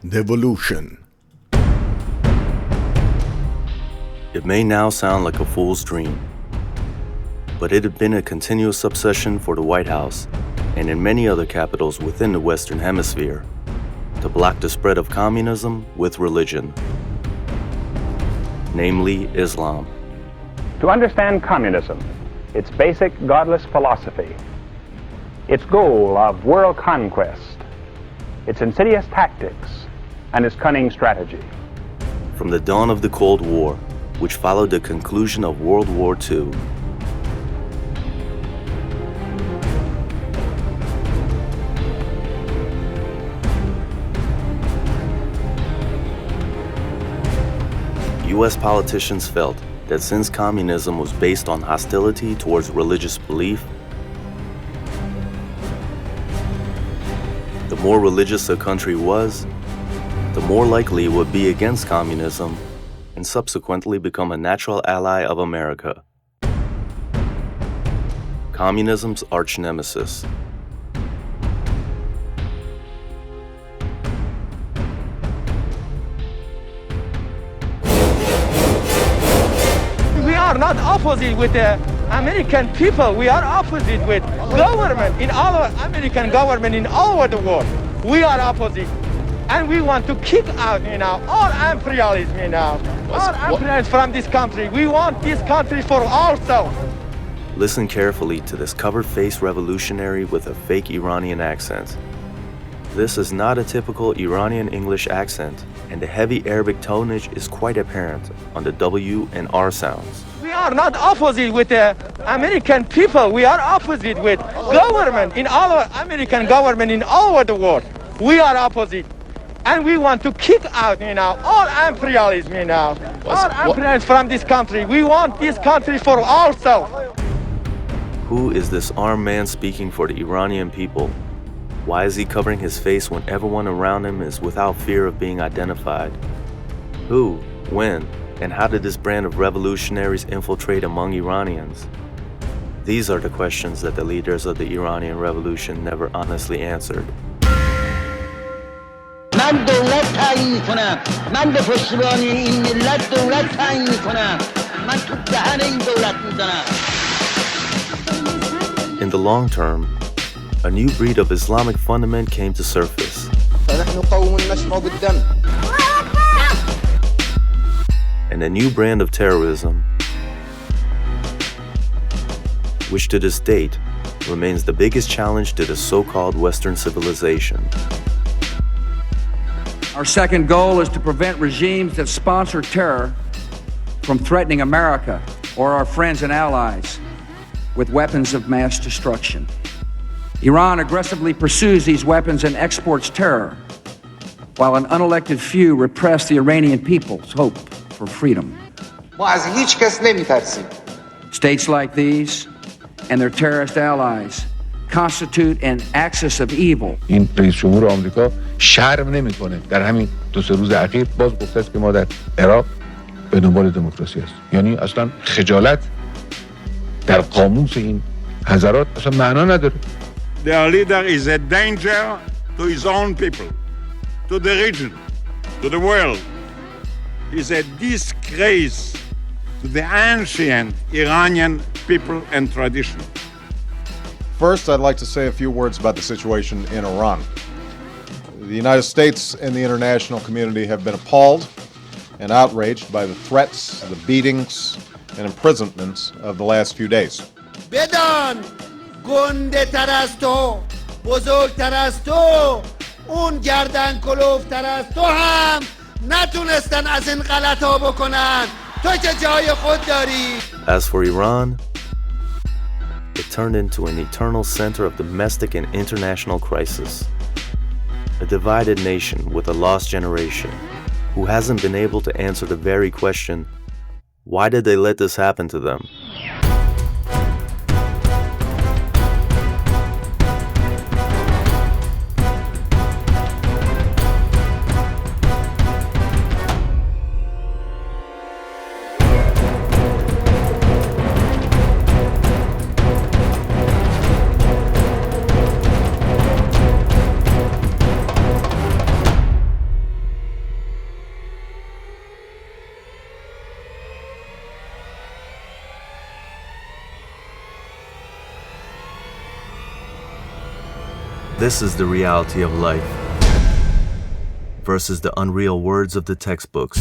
Devolution. It may now sound like a fool's dream, but it had been a continuous obsession for the White House and in many other capitals within the Western Hemisphere to block the spread of communism with religion, namely Islam. To understand communism, its basic godless philosophy, its goal of world conquest, its insidious tactics, and its cunning strategy. From the dawn of the Cold War, which followed the conclusion of World War II, U.S. politicians felt that since communism was based on hostility towards religious belief, the more religious a country was, the more likely it would be against communism and subsequently become a natural ally of America. Communism's arch nemesis. We are not opposite with the American people. We are opposite with government, in all American government in all over the world. We are opposite. And we want to kick out, all imperialism, all imperialism from this country. We want this country for ourselves. Listen carefully to this covered-faced revolutionary with a fake Iranian accent. This is not a typical Iranian English accent, and the heavy Arabic tonnage is quite apparent on the W and R sounds. We are not opposite with the American people. We are opposite with government, in all American government in all over the world. We are opposite. And we want to kick out, all imperialism, all imperialism from this country. We want this country for ourselves. Who is this armed man speaking for the Iranian people? Why is he covering his face when everyone around him is without fear of being identified? Who, when, and how did this brand of revolutionaries infiltrate among Iranians? These are the questions that the leaders of the Iranian Revolution never honestly answered. من دولت تعیین میکنم. من به پشتیبانی این ملت دولت تعیین میکنم. من تو دهن این دولت میزنم. In the long term, a new breed of Islamic fundament came to surface. And a new brand of terrorism, which to this date remains the biggest challenge to the so-called Western civilization. Our second goal is to prevent regimes that sponsor terror from threatening America or our friends and allies. with weapons of mass destruction. Iran aggressively pursues these weapons and exports terror, while an unelected few repress the Iranian people's hope for freedom. ما از هیچ کس نمی‌ترسیم. States like these and their terrorist allies constitute an axis of evil. این رئیس جمهور آمریکا شرم نمی‌کنه. در همین 2-3 روز اخیر باز گفته است که ما در عراق به دنبال دموکراسی است. یعنی اصلا خجالت در قاموس این حضرات اصلا معنا نداره. Their leader is a danger to his own people, to the region, to the world. He's a disgrace to the ancient Iranian people and tradition. First, I'd like to say a few words about the situation in Iran. The United States and the international community have been appalled and outraged by the threats, the beatings, and imprisonments of the last few days. بدان گنده تر از تو، بزرگتر از تو، اون گردن کلوفتر از تو هم نتونستن از این غلطا بکنن. تو که جای خود داری. As for Iran, it turned into an eternal center of domestic and international crisis. A divided nation with a lost generation who hasn't been able to answer the very question, why did they let this happen to them? This is the reality of life versus the unreal words of the textbooks.